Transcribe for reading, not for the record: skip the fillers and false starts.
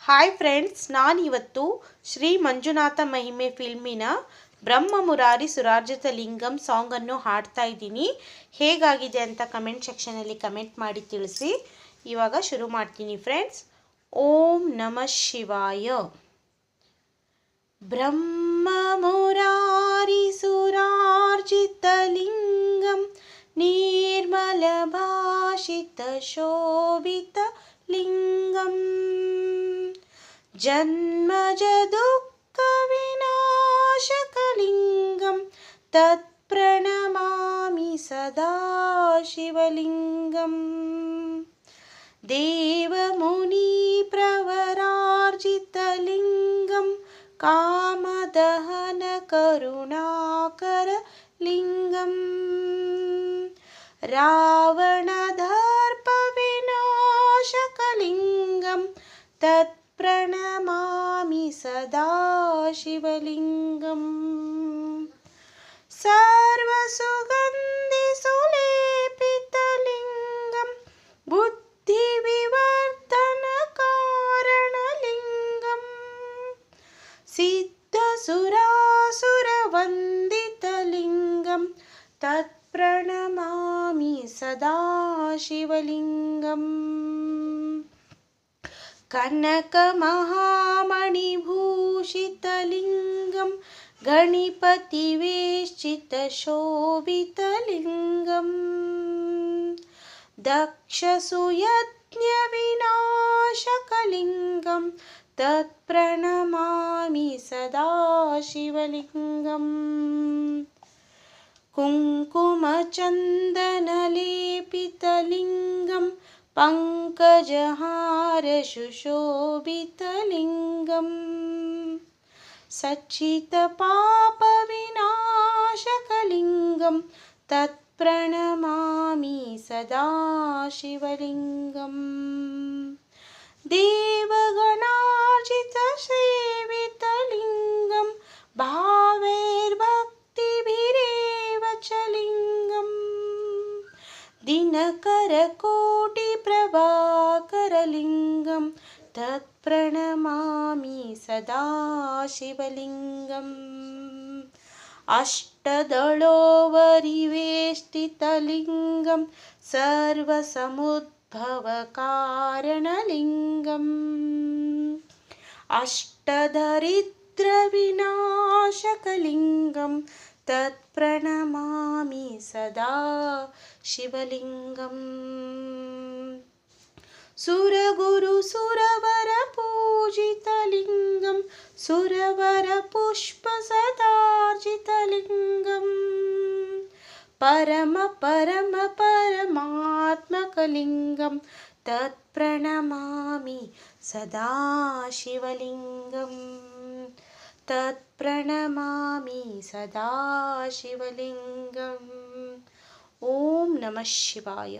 Hi friends, ನಾನಿವತ್ತು ಶ್ರೀ ಮಂಜುನಾಥ ಮಹಿಮೆ ಫಿಲ್ಮಿನ ಬ್ರಹ್ಮ ಮುರಾರಿ ಸುರಾರ್ಜಿತ ಲಿಂಗಂ ಸಾಂಗನ್ನು ಹಾಡ್ತಾ ಇದ್ದೀನಿ. ಹೇಗಾಗಿದೆ ಅಂತ ಕಮೆಂಟ್ ಸೆಕ್ಷನಲ್ಲಿ ಕಮೆಂಟ್ ಮಾಡಿ ತಿಳಿಸಿ. ಇವಾಗ ಶುರು ಮಾಡ್ತೀನಿ ಫ್ರೆಂಡ್ಸ್. ಓಂ ನಮಃ ಶಿವಾಯ. ಬ್ರಹ್ಮ ಮುರಾರಿ ಸುರಾರ್ಜಿತ ಲಿಂಗಂ ನಿರ್ಮಲ ಭಾಷಿತ ಶೋಭಿತ ಲಿಂಗಂ ಜನ್ಮಜ ದುಃಖ ವಿನಾಶಕಲಿಂಗಂ ತತ್ಪ್ರಣಮಾಮಿ ಸದಾ ಶಿವಲಿಂಗಂ ದೇವಮುನಿ ಪ್ರವರಾರ್ಜಿತಲಿಂಗಂ ಕಾಮದಹನ ಕರುಣಾಕರ ಲಿಂಗಂ ರಾವಣದರ್ಪ ವಿನಾಶಕಲಿಂಗಂ ತತ್ಪ್ರಣಮಾಮಿ ಸದಾ ಶಿವಲಿಂಗಂ ಸರ್ವಸುಗಂಧಿ ಸುಲೇಪಿತಲಿಂಗಂ ಬುದ್ಧಿವಿವರ್ಧನ ಕಾರಣಲಿಂಗಂ ಸಿದ್ಧಸುರಾಸುರವಂದಿತಲಿಂಗಂ ತತ್ಪ್ರಣಮಾಮಿ ಸದಾ ಶಿವಲಿಂಗಂ ಕನಕಮಹಾಮಣಿಭೂಷಿತಲಿಂಗಂ ಗಣಿಪತಿವೇಶ್ಚಿತಶೋಭಿತಲಿಂಗಂ ದಕ್ಷಸುಯಜ್ಞವಿನಾಶಕಲಿಂಗಂ ತತ್ಪ್ರಣಮಾಮಿ ಸದಾ ಶಿವಲಿಂಗಂ ಕುಂಕುಮಚಂದನಲೇಪಿತಲಿಂಗಂ ಪಂಕಜಹಾರ ಸುಶೋಭಿತಲಿಂಗಂ ಸಚ್ಚಿತಪಾಪವಿನಾಶಕಲಿಂಗಂ ತತ್ಪ್ರಣಮಾಮಿ ಸದಾ ಶಿವಲಿಂಗಂ ದೇವಗಣಾರ್ಜಿತ ಸೇವಿತಲಿಂಗಂ ಭಾವೈರ್ಭಕ್ತಿಭಿರೇವ ಚ ಲಿಂಗಂ ದಿನಕರಕೋಟಿ ಪ್ರಭಾಕರಲಿಂಗಂ ತತ್ಪ್ರಣಮಾಮಿ ಸದಾ ಶಿವಲಿಂಗಂ ಅಷ್ಟದಳೋವರಿವೇಷ್ಟಿತಲಿಂಗಂ ಸರ್ವಸಮುದ್ಭವಕಾರಣಲಿಂಗಂ ಅಷ್ಟದರಿದ್ರವಿನಾಶಕಲಿಂಗಂ ತತ್ಪ್ರಣಮಾಮಿ ಸದಾ ಶಿವಲಿಂಗಂ ಸುರಗುರು ಸುರವರ ಪೂಜಿತಲಿಂಗಂ ಸುರವರ ಪುಷ್ಪ ಸದಾರ್ಜಿತಲಿಂಗಂ ಪರಮ ಪರಮ ಪರಮಾತ್ಮಕಲಿಂಗಂ ತತ್ಪ್ರಣಮಾಮಿ ಸದಾ ಶಿವಲಿಂಗಂ ತತ್ಪ್ರಣಮಾಮಿ ಸದಾ ಶಿವಲಿಂಗಂ. ಓಂ ನಮಃ ಶಿವಾಯ.